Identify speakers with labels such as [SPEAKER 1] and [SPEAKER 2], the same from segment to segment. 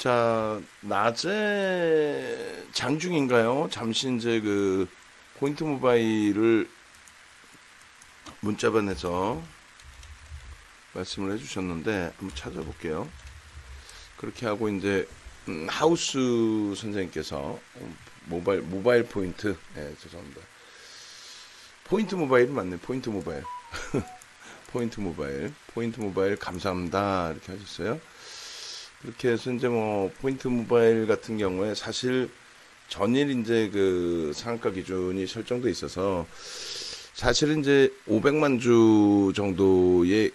[SPEAKER 1] 자, 낮에 장중인가요? 잠시 이제 그 포인트 모바일을 문자반에서 말씀을 해주셨는데 한번 찾아볼게요. 그렇게 하고 이제 하우스 선생님께서 모바일 포인트, 죄송합니다. 포인트 모바일이 맞네. 포인트 모바일. 포인트 모바일 감사합니다. 이렇게 하셨어요. 그렇게 해서 이제 뭐 포인트 모바일 같은 경우에 사실 전일 이제 그 상한가 기준이 설정돼 있어서 사실은 이제 500만 주 정도의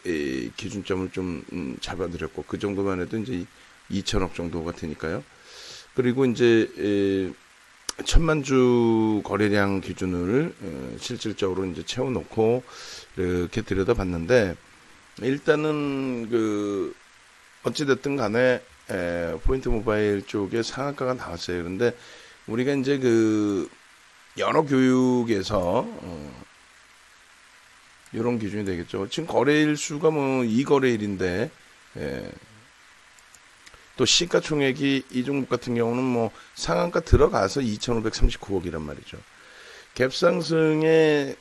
[SPEAKER 1] 기준점을 좀 잡아드렸고, 그 정도만 해도 이제 2천억 정도가 되니까요. 그리고 이제 1000만 주 거래량 기준을 실질적으로 이제 채워놓고 이렇게 들여다봤는데, 일단은 그 어찌됐든 간에 포인트 모바일 쪽에 상한가가 나왔어요. 그런데 우리가 이제 그 여러 교육에서 이런 기준이 되겠죠. 지금 거래일 수가 뭐 2거래일인데 또 시가총액이 이 종목 같은 경우는 뭐 상한가 들어가서 2,539억이란 말이죠. 갭상승에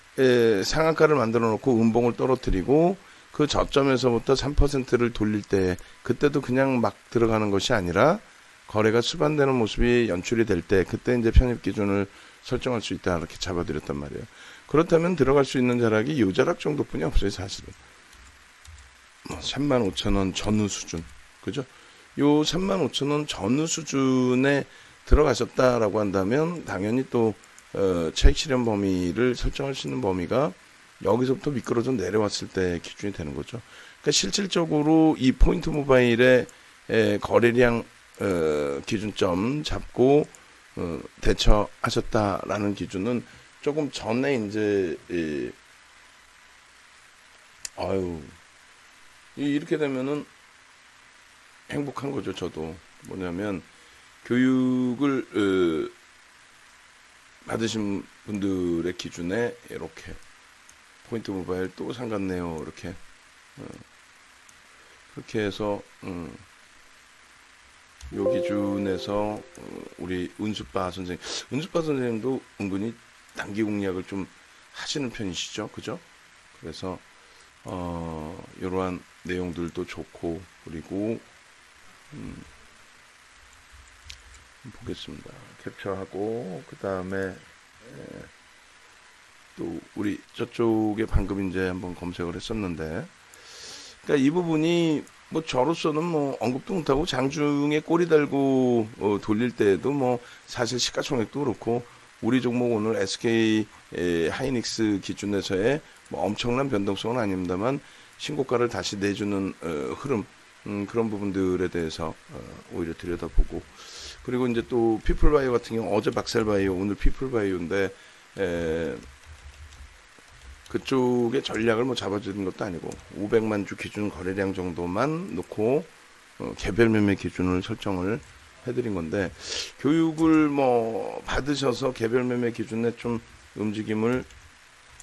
[SPEAKER 1] 상한가를 만들어 놓고 음봉을 떨어뜨리고 그 저점에서부터 3%를 돌릴 때, 그때도 그냥 막 들어가는 것이 아니라 거래가 수반되는 모습이 연출이 될 때, 그때 이제 편입 기준을 설정할 수 있다, 이렇게 잡아드렸단 말이에요. 그렇다면 들어갈 수 있는 자락이 요 자락 정도뿐이 없어요, 사실은. 35,000원 전후 수준, 그죠? 요 35,000원 전후 수준에 들어가셨다라고 한다면 당연히 또 차익 실현 범위를 설정할 수 있는 범위가 여기서부터 미끄러져 내려왔을 때 기준이 되는 거죠. 그러니까 실질적으로 이 포인트 모바일의 거래량 기준점 잡고 대처하셨다라는 기준은 조금 전에 이제 이렇게 되면은 행복한 거죠. 저도 뭐냐면 교육을 받으신 분들의 기준에 이렇게 포인트 모바일 또 상갔네요. 이렇게 그렇게 해서 요 기준에서 우리 은수빠 선생님도 은근히 단기 공략을 좀 하시는 편이시죠, 그죠? 그래서 이러한 내용들도 좋고, 그리고 보겠습니다. 캡처하고 그 다음에 또 우리 저쪽에 방금 이제 한번 검색을 했었는데, 그러니까 이 부분이 뭐 저로서는 뭐 언급도 못하고 장중에 꼬리 달고 돌릴 때에도 뭐 사실 시가총액도 그렇고 우리 종목 오늘 SK 하이닉스 기준에서의 뭐 엄청난 변동성은 아닙니다만 신고가를 다시 내주는 흐름, 그런 부분들에 대해서 오히려 들여다보고, 그리고 이제 또 피플바이오 같은 경우 어제 박셀바이오 오늘 피플바이오인데 그쪽의 전략을 뭐 잡아주는 것도 아니고 500만 주 기준 거래량 정도만 놓고 개별 매매 기준을 설정을 해드린 건데, 교육을 뭐 받으셔서 개별 매매 기준에 좀 움직임을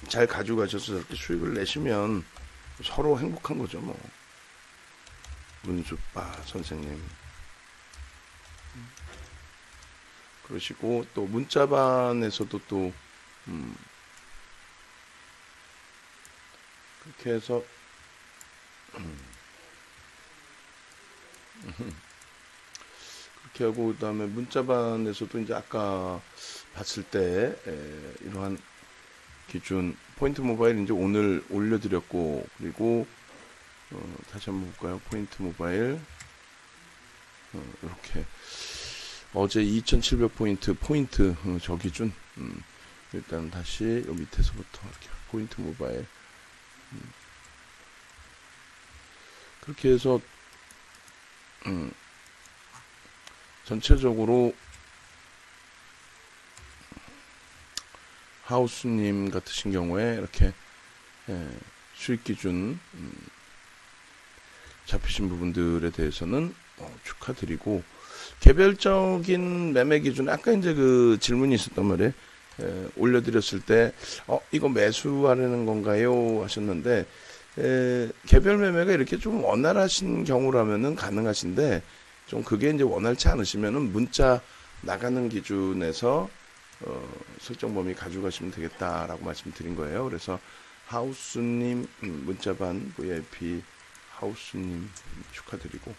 [SPEAKER 1] 잘 가지고 가셔서 저렇게 수익을 내시면 서로 행복한 거죠. 뭐 문수빠 선생님 그러시고, 또 문자반에서도 또 그렇게 해서 그렇게 하고, 그 다음에 문자반에서도 이제 아까 봤을 때 이러한 기준 포인트 모바일 이제 오늘 올려드렸고, 그리고 다시 한번 볼까요? 포인트 모바일 이렇게 어제 2700포인트 저 기준 일단 다시 요 밑에서부터 이렇게 포인트 모바일 그렇게 해서 전체적으로 하우스님 같으신 경우에 이렇게 수익 기준 잡히신 부분들에 대해서는 축하드리고, 개별적인 매매 기준 아까 이제 그 질문이 있었단 말이에요. 올려드렸을 때 이거 매수하려는 건가요 하셨는데, 개별 매매가 이렇게 좀 원활하신 경우라면은 가능하신데 좀 그게 이제 원활치 않으시면은 문자 나가는 기준에서 설정 범위 가져가시면 되겠다라고 말씀드린 거예요. 그래서 하우스님 문자반 VIP 하우스님 축하드리고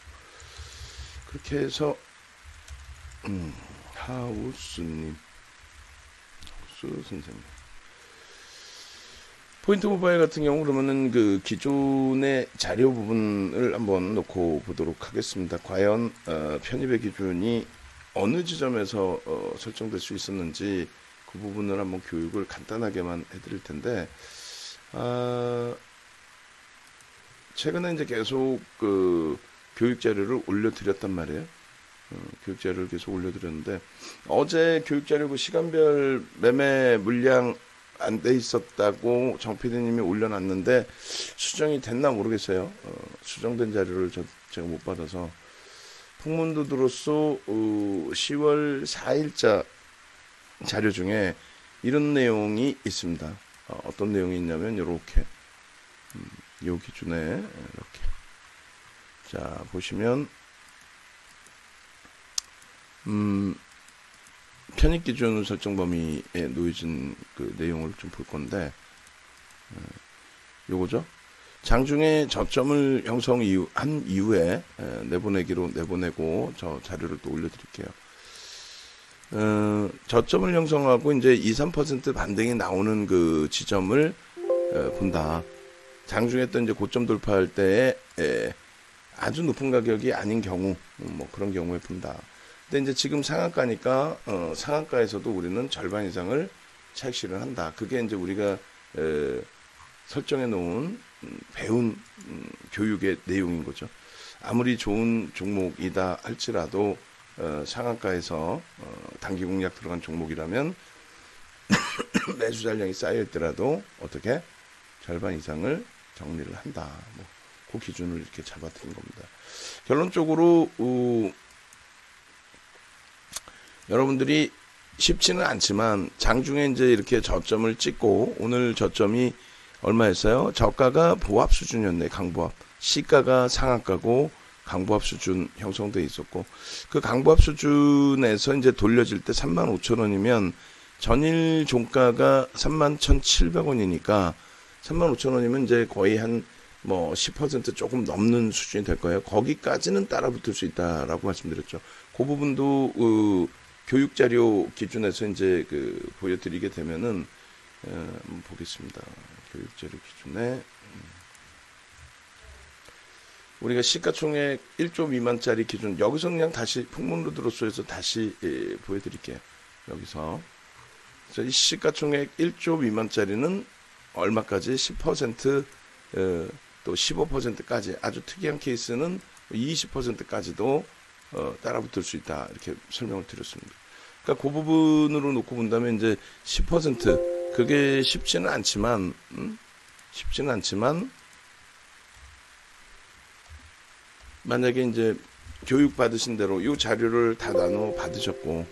[SPEAKER 1] 그렇게 해서 하우스님 하우스 선생님 포인트 모바일 같은 경우 그러면은 그 기존의 자료 부분을 한번 놓고 보도록 하겠습니다. 과연 편입의 기준이 어느 지점에서 설정될 수 있었는지 그 부분을 한번 교육을 간단하게만 해드릴 텐데 최근에 이제 계속 그 교육 자료를 올려드렸단 말이에요. 교육 자료를 계속 올려드렸는데 어제 교육 자료 그 시간별 매매 물량 안 돼 있었다고 정 PD님이 올려놨는데 수정이 됐나 모르겠어요. 수정된 자료를 제가 못 받아서 풍문도드로서 10월 4일자 자료 중에 이런 내용이 있습니다. 어떤 내용이 있냐면 이렇게 요 기준에 이렇게 자 보시면 편입 기준 설정 범위에 놓여진 그 내용을 좀 볼 건데 요거죠. 장중에 저점을 형성한 이후에 내보내기로 내보내고 저 자료를 또 올려드릴게요. 저점을 형성하고 이제 2~3% 반등이 나오는 그 지점을 본다. 장중에 또 이제 고점 돌파할 때에 아주 높은 가격이 아닌 경우 뭐 그런 경우에 본다. 근데 이제 지금 상한가니까 상한가에서도 우리는 절반 이상을 차익 실현한다. 그게 이제 우리가 설정해 놓은 배운 교육의 내용인 거죠. 아무리 좋은 종목이다 할지라도 상한가에서 단기 공략 들어간 종목이라면 매수 잔량이 쌓여 있더라도 어떻게 절반 이상을 정리를 한다. 뭐 그 기준을 이렇게 잡아드린 겁니다. 결론적으로 여러분들이 쉽지는 않지만 장중에 이제 이렇게 저점을 찍고 오늘 저점이 얼마였어요? 저가가 보합 수준이었네. 강보합. 시가가 상한가고 강보합 수준 형성돼 있었고 그 강보합 수준에서 이제 돌려질 때 35,000원이면 전일 종가가 31,700원이니까 35,000원이면 이제 거의 한 뭐 10% 조금 넘는 수준이 될 거예요. 거기까지는 따라붙을 수 있다라고 말씀드렸죠. 그 부분도 교육 자료 기준에서 이제 보여드리게 되면은 한번 보겠습니다. 교육 자료 기준에 우리가 시가총액 1조 미만짜리 기준 여기서 그냥 다시 풍문로드로서에서 다시 보여드릴게요. 여기서 그래서 이 시가총액 1조 미만짜리는 얼마까지 10% 또 15%까지 아주 특이한 케이스는 20%까지도 따라붙을 수 있다 이렇게 설명을 드렸습니다. 그러니까 그 부분으로 놓고 본다면 이제 10% 그게 쉽지는 않지만 만약에 이제 교육 받으신 대로 이 자료를 다 나눠 받으셨고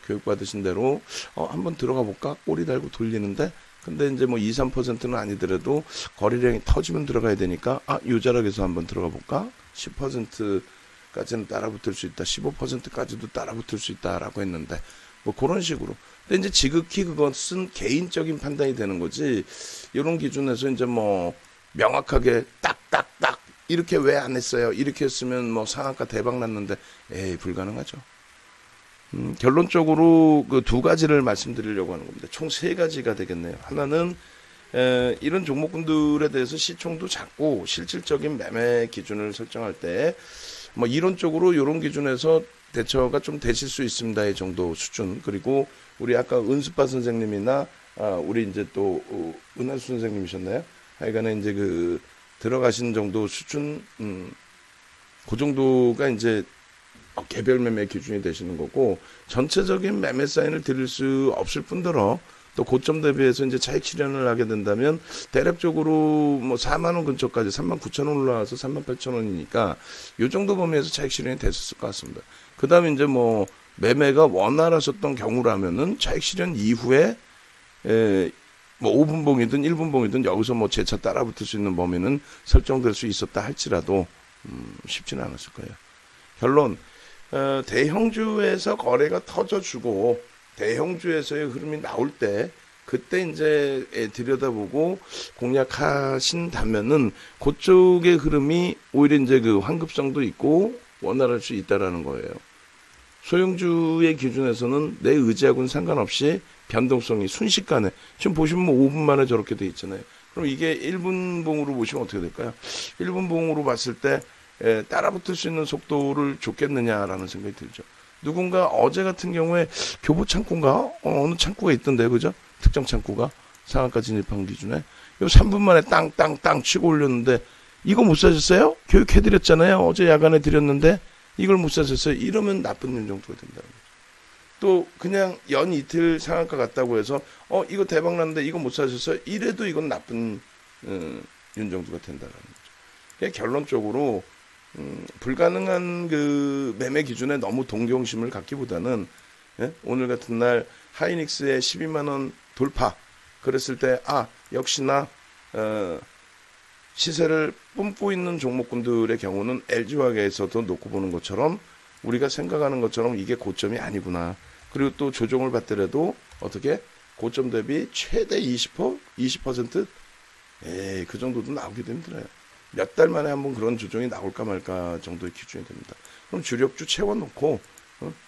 [SPEAKER 1] 교육 받으신 대로 한번 들어가 볼까 꼬리 달고 돌리는데 근데 이제 뭐 2~3%는 아니더라도 거래량이 터지면 들어가야 되니까 요 자락에서 한번 들어가 볼까 10%까지는 따라붙을 수 있다 15%까지도 따라붙을 수 있다라고 했는데 뭐 그런 식으로 근데 이제 지극히 그것은 개인적인 판단이 되는 거지 이런 기준에서 이제 뭐 명확하게 딱딱딱 이렇게 왜 안 했어요 이렇게 했으면 뭐 상한가 대박 났는데 불가능하죠. 결론적으로 그 두 가지를 말씀드리려고 하는 겁니다. 총 세 가지가 되겠네요. 하나는 이런 종목군들에 대해서 시총도 작고 실질적인 매매 기준을 설정할 때 뭐 이론적으로 이런 기준에서 대처가 좀 되실 수 있습니다. 이 정도 수준. 그리고 우리 아까 은수빠 선생님이나 우리 이제 또 은하수 선생님이셨나요? 하여간에 이제 그 들어가신 정도 수준 그 정도가 이제 개별 매매 기준이 되시는 거고 전체적인 매매 사인을 드릴 수 없을 뿐더러 또 고점 대비해서 이제 차익 실현을 하게 된다면 대략적으로 뭐 4만 원 근처까지 39,000원 올라와서 38,000원이니까 요 정도 범위에서 차익 실현이 됐었을 것 같습니다. 그다음에 이제 뭐 매매가 원활하셨던 경우라면은 차익 실현 이후에 뭐 5분봉이든 1분봉이든 여기서 뭐 재차 따라붙을 수 있는 범위는 설정될 수 있었다 할지라도 쉽지는 않았을 거예요. 결론, 대형주에서 거래가 터져주고 대형주에서의 흐름이 나올 때 그때 이제 들여다보고 공략하신다면은 그쪽의 흐름이 오히려 이제 그 환급성도 있고 원활할 수 있다라는 거예요. 소형주의 기준에서는 내 의지하고는 상관없이 변동성이 순식간에 지금 보시면 5분 만에 저렇게 돼 있잖아요. 그럼 이게 1분봉으로 보시면 어떻게 될까요? 1분봉으로 봤을 때 따라붙을 수 있는 속도를 줬겠느냐라는 생각이 들죠. 누군가 어제 같은 경우에 교보 창고인가 어느 창고가 있던데 그죠? 특정 창고가 상한가 진입한 기준에 요 3분 만에 땅땅땅 치고 올렸는데 이거 못 사셨어요? 교육해드렸잖아요. 어제 야간에 드렸는데 이걸 못 사셨어요. 이러면 나쁜 윤정도가 된다는 거죠. 또 그냥 연 이틀 상한가 갔다고 해서 이거 대박 났는데 이거 못 사셨어요? 이래도 이건 나쁜 윤정도가 된다는 거죠. 그러니까 결론적으로 불가능한 그 매매 기준에 너무 동경심을 갖기보다는 오늘 같은 날 하이닉스의 12만 원 돌파 그랬을 때 역시나 시세를 뿜고 있는 종목군들의 경우는 LG화학에서도 놓고 보는 것처럼 우리가 생각하는 것처럼 이게 고점이 아니구나. 그리고 또 조정을 받더라도 어떻게 고점 대비 최대 20%? 20%? 그 정도도 나오기도 힘들어요. 몇 달 만에 한번 그런 조정이 나올까 말까 정도의 기준이 됩니다. 그럼 주력주 채워놓고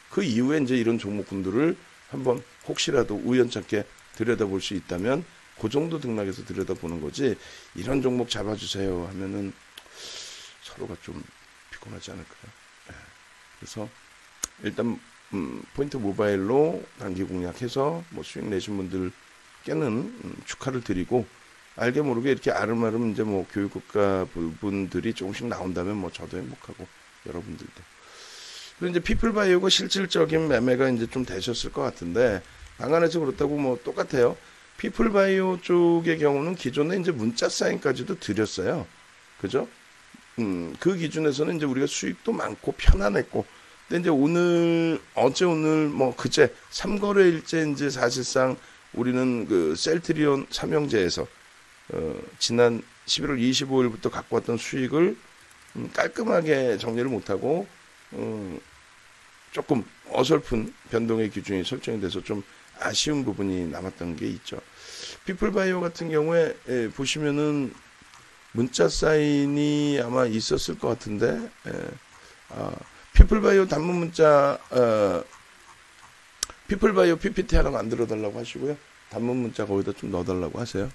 [SPEAKER 1] 그 이후에 이제 이런 종목군들을 한번 혹시라도 우연찮게 들여다볼 수 있다면 그 정도 등락해서 들여다보는 거지 이런 종목 잡아주세요 하면은 서로가 좀 피곤하지 않을까요? 그래서 일단 포인트 모바일로 단기 공략해서 뭐 수익 내신 분들께는 축하를 드리고 알게 모르게 이렇게 아름아름 이제 뭐 교육국가 부분들이 조금씩 나온다면 뭐 저도 행복하고 여러분들도. 그리고 이제 피플바이오가 실질적인 매매가 이제 좀 되셨을 것 같은데 방안에서 그렇다고 뭐 똑같아요. 피플바이오 쪽의 경우는 기존에 이제 문자 사인까지도 드렸어요. 그죠? 그 기준에서는 이제 우리가 수익도 많고 편안했고 근데 이제 오늘 오늘 뭐 그제 3거래일째 이제 사실상 우리는 그 셀트리온 삼형제에서 지난 11월 25일부터 갖고 왔던 수익을 깔끔하게 정리를 못하고 조금 어설픈 변동의 기준이 설정이 돼서 좀 아쉬운 부분이 남았던 게 있죠. 피플바이오 같은 경우에 보시면은 문자 사인이 아마 있었을 것 같은데 피플바이오 단문 문자 피플바이오 PPT 하나 만들어 달라고 하시고요. 단문 문자 거기다 좀 넣어달라고 하세요.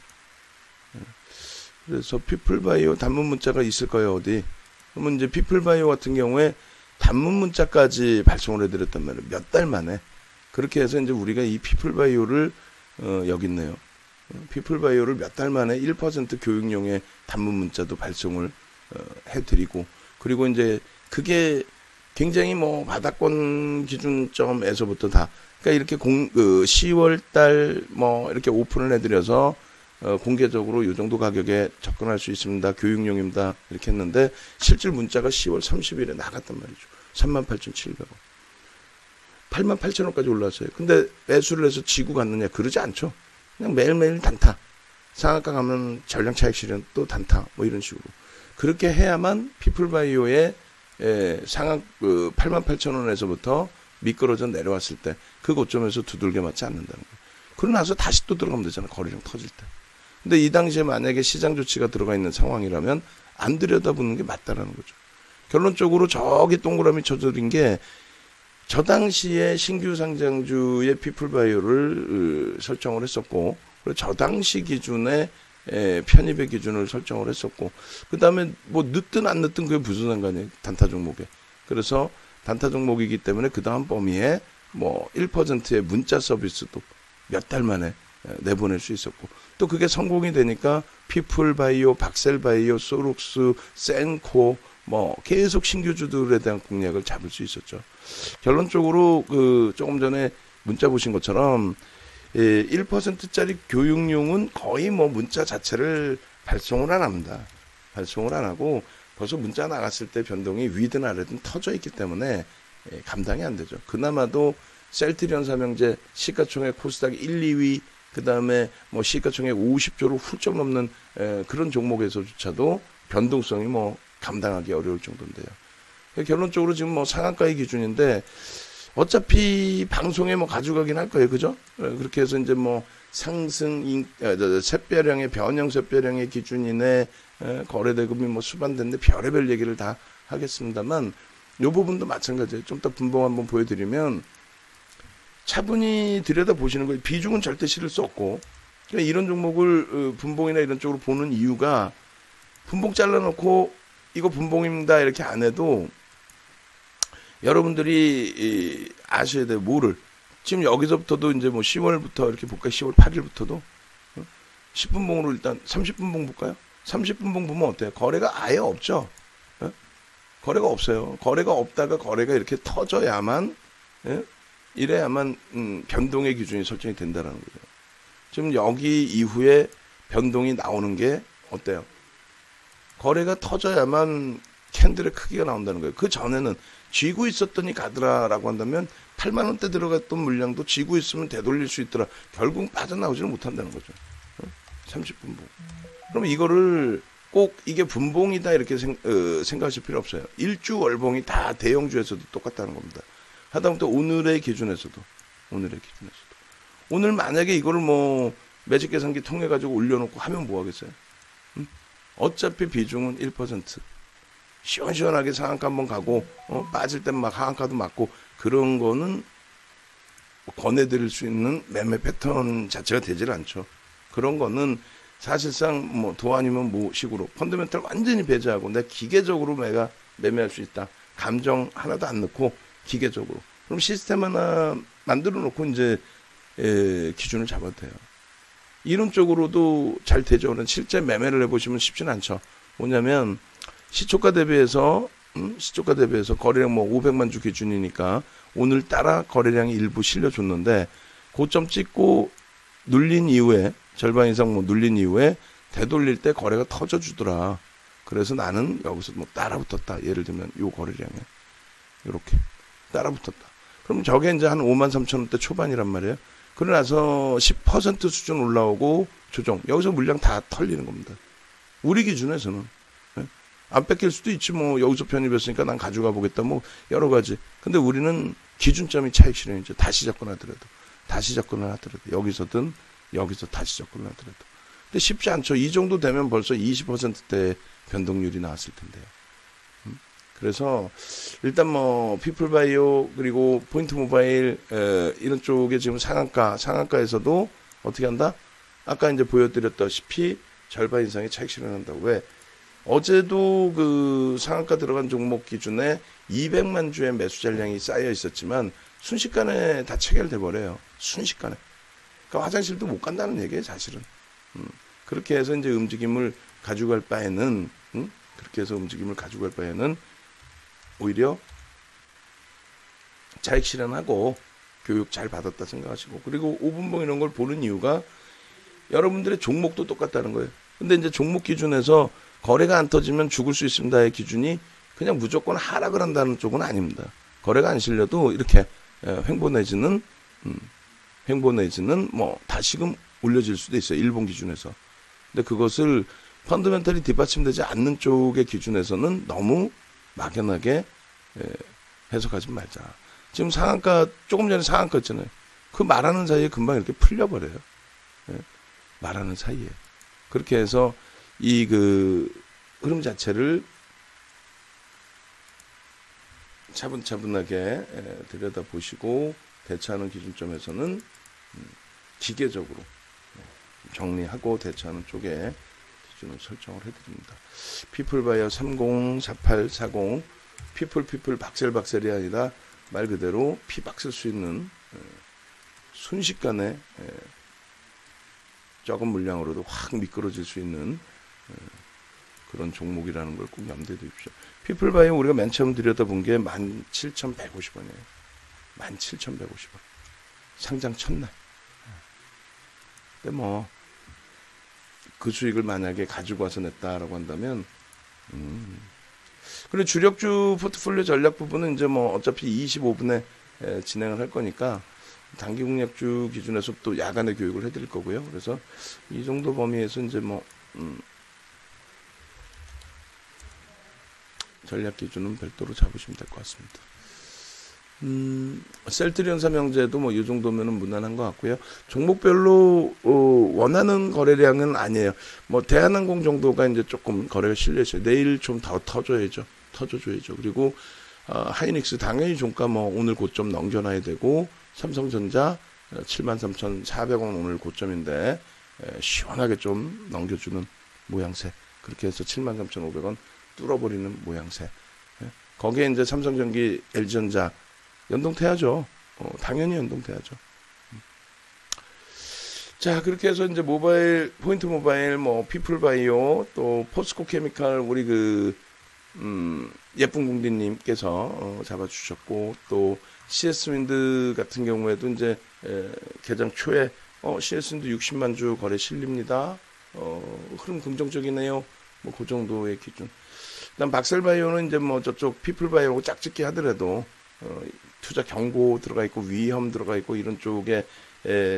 [SPEAKER 1] 그래서 피플바이오 단문 문자가 있을 거예요. 어디? 그러면 이제 피플바이오 같은 경우에 단문 문자까지 발송을 해드렸단 말이에요. 몇 달 만에. 그렇게 해서 이제 우리가 이 피플바이오를 여기 있네요. 피플바이오를 몇 달 만에 1% 교육용의 단문 문자도 발송을 해드리고 그리고 이제 그게 굉장히 뭐 바닥권 기준점에서부터 다 그러니까 이렇게 10월 달 뭐 이렇게 오픈을 해드려서 공개적으로 이 정도 가격에 접근할 수 있습니다. 교육용입니다. 이렇게 했는데 실질 문자가 10월 30일에 나갔단 말이죠. 38,700원. 88,000원까지 올랐어요. 근데 매수를 해서 지고 갔느냐? 그러지 않죠. 그냥 매일매일 단타. 상한가 가면 전량 차익 실현 또 단타. 뭐 이런 식으로. 그렇게 해야만 피플바이오의 상한 88,000원에서부터 미끄러져 내려왔을 때 그 고점에서 두들겨 맞지 않는다는 거예요. 그러고 나서 다시 또 들어가면 되잖아요. 거래량 터질 때. 근데 이 당시에 만약에 시장 조치가 들어가 있는 상황이라면 안 들여다보는 게 맞다라는 거죠. 결론적으로 저기 동그라미 쳐드린 게 저 당시에 신규 상장주의 피플바이오를 설정을 했었고 그리고 저 당시 기준에 편입의 기준을 설정을 했었고 그 다음에 뭐 늦든 안 늦든 그게 무슨 상관이에요. 단타 종목에. 그래서 단타 종목이기 때문에 그 다음 범위에 뭐 1%의 문자 서비스도 몇 달 만에 내보낼 수 있었고 또 그게 성공이 되니까 피플바이오, 박셀바이오, 소룩스, 센코 뭐 계속 신규주들에 대한 공략을 잡을 수 있었죠. 결론적으로 그 조금 전에 문자 보신 것처럼 1%짜리 교육용은 거의 뭐 문자 자체를 발송을 안 합니다. 발송을 안 하고 벌써 문자 나갔을 때 변동이 위든 아래든 터져 있기 때문에 감당이 안 되죠. 그나마도 셀트리온 삼형제 시가총액 코스닥 1, 2위 그 다음에 뭐 시가총액 50조를 훌쩍 넘는 그런 종목에서조차도 변동성이 뭐 감당하기 어려울 정도인데요. 결론적으로 지금 뭐 상한가의 기준인데 어차피 방송에 뭐 가져가긴 할 거예요. 그죠? 그렇게 해서 이제 뭐 상승, 샛별형의 변형 샛별형의 기준이네, 거래대금이 뭐 수반됐는데 별의별 얘기를 다 하겠습니다만 이 부분도 마찬가지예요. 좀 더 분봉 한번 보여드리면 차분히 들여다보시는 거예요. 비중은 절대 실을 수 없고 그러니까 이런 종목을 분봉이나 이런 쪽으로 보는 이유가 분봉 잘라놓고 이거 분봉입니다 이렇게 안 해도 여러분들이 아셔야 돼요. 뭐를 지금 여기서부터도 이제 뭐 10월부터 이렇게 볼까요? 10월 8일부터도 10분봉으로 일단 30분봉 볼까요? 30분봉 보면 어때요? 거래가 아예 없죠. 거래가 없어요. 거래가 없다가 거래가 이렇게 터져야만 이래야만 변동의 기준이 설정이 된다는 거죠. 지금 여기 이후에 변동이 나오는 게 어때요? 거래가 터져야만 캔들의 크기가 나온다는 거예요. 그 전에는 쥐고 있었더니 가더라라고 한다면 8만 원대 들어갔던 물량도 쥐고 있으면 되돌릴 수 있더라. 결국 빠져나오지는 못한다는 거죠. 30분봉. 그럼 이거를 꼭 이게 분봉이다 이렇게 생각하실 필요 없어요. 일주 월봉이 다 대형주에서도 똑같다는 겁니다. 하다못해 오늘의 기준에서도 오늘 만약에 이거를 뭐 매직 계산기 통해 가지고 올려놓고 하면 뭐 하겠어요? 어차피 비중은 1%. 시원시원하게 상한가 한번 가고 빠질 땐 막 하한가도 맞고 그런 거는 권해드릴 수 있는 매매 패턴 자체가 되질 않죠. 그런 거는 사실상 뭐 도 아니면 뭐 식으로 펀더멘탈 완전히 배제하고 내가 기계적으로 내가 매매할 수 있다. 감정 하나도 안 넣고 기계적으로. 그럼 시스템 하나 만들어 놓고 이제 기준을 잡아도 돼요. 이론적으로도 잘 되죠. 실제 매매를 해보시면 쉽지는 않죠. 뭐냐면 시초가 대비해서 거래량 뭐 500만 주 기준이니까 오늘따라 거래량이 일부 실려줬는데 고점 찍고 눌린 이후에 절반 이상 뭐 눌린 이후에 되돌릴 때 거래가 터져주더라. 그래서 나는 여기서 뭐 따라붙었다. 예를 들면 요 거래량에 이렇게 따라붙었다. 그럼 저게 이제 한 5만 3천 원대 초반이란 말이에요. 그러고 나서 10% 수준 올라오고 조정. 여기서 물량 다 털리는 겁니다. 우리 기준에서는. 안 뺏길 수도 있지 뭐 여기서 편입했으니까 난 가져가 보겠다 뭐 여러 가지. 근데 우리는 기준점이 차익 실현이죠. 다시 접근하더라도 여기서든 여기서 다시 접근하더라도. 근데 쉽지 않죠. 이 정도 되면 벌써 20%대 변동률이 나왔을 텐데요. 그래서 일단 뭐 피플바이오 그리고 포인트 모바일 이런 쪽에 지금 상한가에서도 어떻게 한다? 아까 이제 보여드렸다시피 절반 이상의 차익 실현한다고. 왜? 어제도 그 상한가 들어간 종목 기준에 200만 주의 매수 잔량이 쌓여 있었지만 순식간에 다 체결돼 버려요. 순식간에. 그러니까 화장실도 못 간다는 얘기예요, 사실은. 그렇게 해서 이제 움직임을 가져갈 바에는 오히려 차익 실현하고 교육 잘 받았다 생각하시고, 그리고 5분봉 이런 걸 보는 이유가 여러분들의 종목도 똑같다는 거예요. 근데 이제 종목 기준에서 거래가 안 터지면 죽을 수 있습니다의 기준이 그냥 무조건 하락을 한다는 쪽은 아닙니다. 거래가 안 실려도 이렇게 횡보 내지는 뭐 다시금 올려질 수도 있어요. 일본 기준에서. 근데 그것을 펀더멘털이 뒷받침되지 않는 쪽의 기준에서는 너무 막연하게 해석하지 말자. 지금 상한가, 조금 전에 상한가 있잖아요. 그 말하는 사이에 금방 이렇게 풀려버려요. 말하는 사이에. 그렇게 해서 이 흐름 자체를 차분차분하게 들여다보시고 대처하는 기준점에서는 기계적으로 정리하고 대처하는 쪽에 기준을 설정을 해드립니다. 피플바이어 304840 피플 박셀이 아니라 말 그대로 피박셀 수 있는 순식간에 적은 물량으로도 확 미끄러질 수 있는 그런 종목이라는 걸 꼭 염두에 두십시오. 피플바이오 우리가 맨 처음 들여다본 게 17,150원이에요. 17,150원. 상장 첫날. 근데 뭐 그 수익을 만약에 가지고 와서 냈다라고 한다면 그리고 주력주 포트폴리오 전략 부분은 이제 뭐 어차피 25분에 진행을 할 거니까 단기 공략주 기준에서 또 야간에 교육을 해드릴 거고요. 그래서 이 정도 범위에서 이제 뭐 전략 기준은 별도로 잡으시면 될 것 같습니다. 셀트리온 삼형제도 뭐 이 정도면은 무난한 것 같고요. 종목별로 원하는 거래량은 아니에요. 뭐 대한항공 정도가 이제 조금 거래가 실려 있어요. 내일 좀 더 터줘야죠. 그리고 하이닉스 당연히 종가 뭐 오늘 고점 넘겨놔야 되고, 삼성전자 73,400원 오늘 고점인데 시원하게 좀 넘겨주는 모양새. 그렇게 해서 73,500원 뚫어버리는 모양새. 거기에 이제 삼성전기, LG전자 연동돼야죠. 당연히 연동돼야죠. 자, 그렇게 해서 이제 모바일, 포인트 모바일, 뭐 피플바이오, 또 포스코 케미칼, 우리 예쁜 공디님께서 잡아주셨고, 또 CS윈드 같은 경우에도 이제 개장 초에 CS윈드 60만 주 거래 실립니다. 흐름 긍정적이네요. 뭐 그 정도의 기준. 그다음 박셀바이오는 이제 뭐 저쪽 피플바이오하고 짝짓기 하더라도 투자 경고 들어가 있고 위험 들어가 있고 이런 쪽의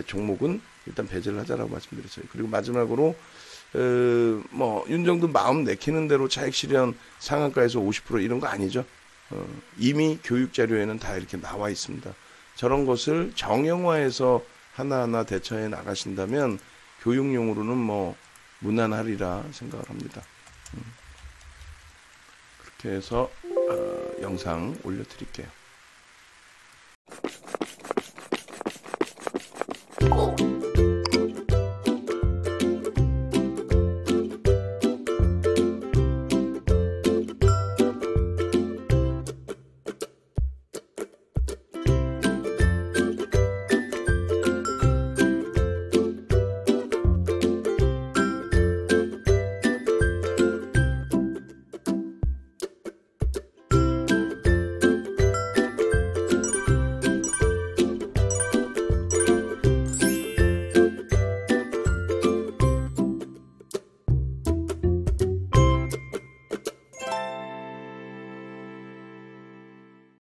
[SPEAKER 1] 종목은 일단 배제를 하자라고 말씀드렸어요. 그리고 마지막으로 뭐 윤정도 마음 내키는 대로 차익 실현 상한가에서 50% 이런 거 아니죠. 이미 교육 자료에는 다 이렇게 나와 있습니다. 저런 것을 정형화해서 하나하나 대처해 나가신다면 교육용으로는 뭐 무난하리라 생각을 합니다. 그렇게 해서 영상 올려드릴게요.